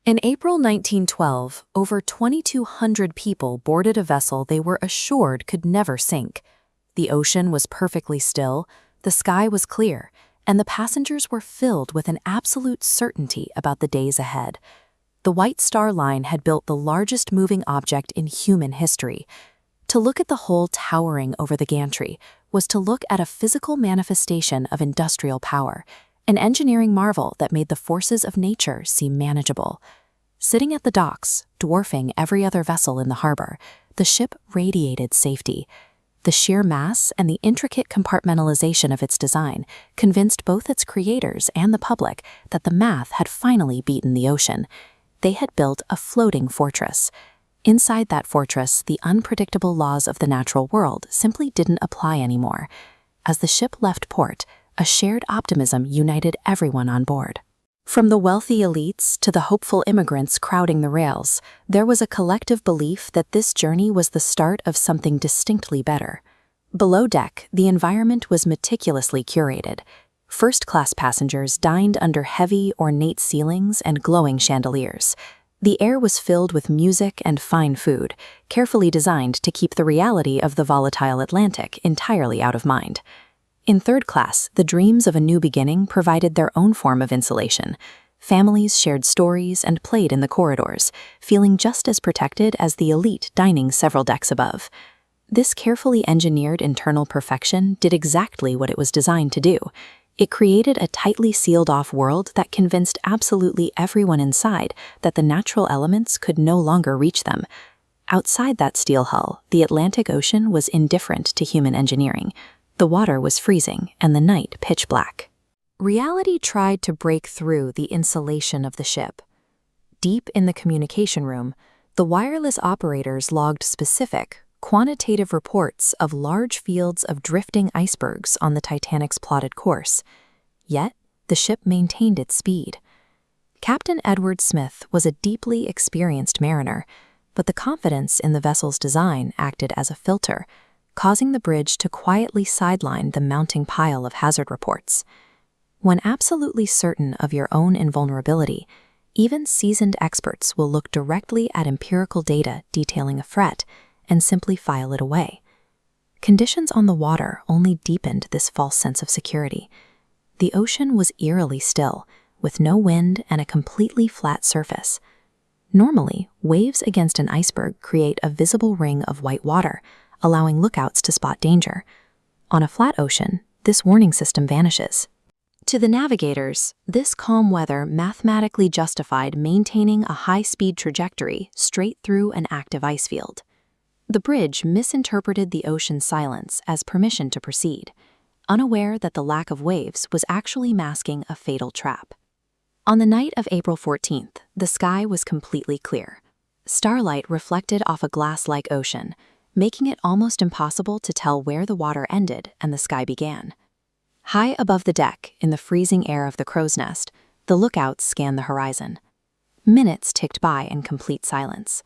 In April 1912, over 2,200 people boarded a vessel they were assured could never sink. The ocean was perfectly still, the sky was clear, and the passengers were filled with an absolute certainty about the days ahead. The White Star Line had built the largest moving object in human history. To look at the hull towering over the gantry was to look at a physical manifestation of industrial power, an engineering marvel that made the forces of nature seem manageable. Sitting at the docks, dwarfing every other vessel in the harbor, the ship radiated safety. The sheer mass and the intricate compartmentalization of its design convinced both its creators and the public that the math had finally beaten the ocean. They had built a floating fortress. Inside that fortress, the unpredictable laws of the natural world simply didn't apply anymore. As the ship left port, a shared optimism united everyone on board. From the wealthy elites to the hopeful immigrants crowding the rails, there was a collective belief that this journey was the start of something distinctly better. Below deck, the environment was meticulously curated. First-class passengers dined under heavy, ornate ceilings and glowing chandeliers. The air was filled with music and fine food, carefully designed to keep the reality of the volatile Atlantic entirely out of mind. In third class, the dreams of a new beginning provided their own form of insulation. Families shared stories and played in the corridors, feeling just as protected as the elite dining several decks above. This carefully engineered internal perfection did exactly what it was designed to do. It created a tightly sealed-off world that convinced absolutely everyone inside that the natural elements could no longer reach them. Outside that steel hull, the Atlantic Ocean was indifferent to human engineering. The water was freezing and the night pitch black. Reality tried to break through the insulation of the ship. Deep in the communication room, the wireless operators logged specific, quantitative reports of large fields of drifting icebergs on the Titanic's plotted course. Yet, the ship maintained its speed. Captain Edward Smith was a deeply experienced mariner, but the confidence in the vessel's design acted as a filter, causing the bridge to quietly sideline the mounting pile of hazard reports. When absolutely certain of your own invulnerability, even seasoned experts will look directly at empirical data detailing a threat and simply file it away. Conditions on the water only deepened this false sense of security. The ocean was eerily still, with no wind and a completely flat surface. Normally, waves against an iceberg create a visible ring of white water, allowing lookouts to spot danger. On a flat ocean, this warning system vanishes. To the navigators, this calm weather mathematically justified maintaining a high-speed trajectory straight through an active ice field. The bridge misinterpreted the ocean's silence as permission to proceed, unaware that the lack of waves was actually masking a fatal trap. On the night of April 14th, the sky was completely clear. Starlight reflected off a glass-like ocean, making it almost impossible to tell where the water ended and the sky began. High above the deck, in the freezing air of the crow's nest, the lookouts scanned the horizon. Minutes ticked by in complete silence.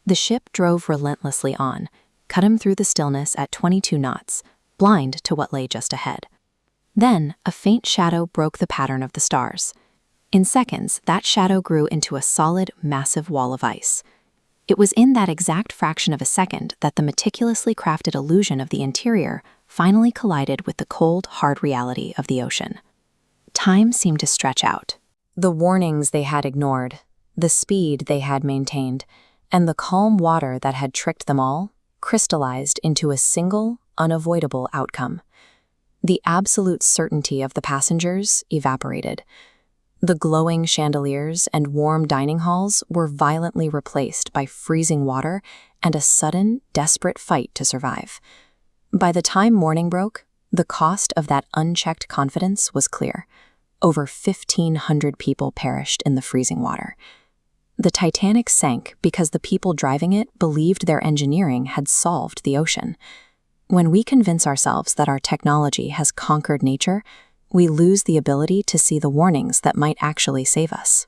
The ship drove relentlessly on, cutting through the stillness at 22 knots, blind to what lay just ahead. Then, a faint shadow broke the pattern of the stars. In seconds, that shadow grew into a solid, massive wall of ice. It was in that exact fraction of a second that the meticulously crafted illusion of the interior finally collided with the cold, hard reality of the ocean. Time seemed to stretch out. The warnings they had ignored, the speed they had maintained, and the calm water that had tricked them all, crystallized into a single, unavoidable outcome. The absolute certainty of the passengers evaporated. The glowing chandeliers and warm dining halls were violently replaced by freezing water and a sudden, desperate fight to survive. By the time morning broke, the cost of that unchecked confidence was clear. Over 1,500 people perished in the freezing water. The Titanic sank because the people driving it believed their engineering had solved the ocean. When we convince ourselves that our technology has conquered nature, we lose the ability to see the warnings that might actually save us.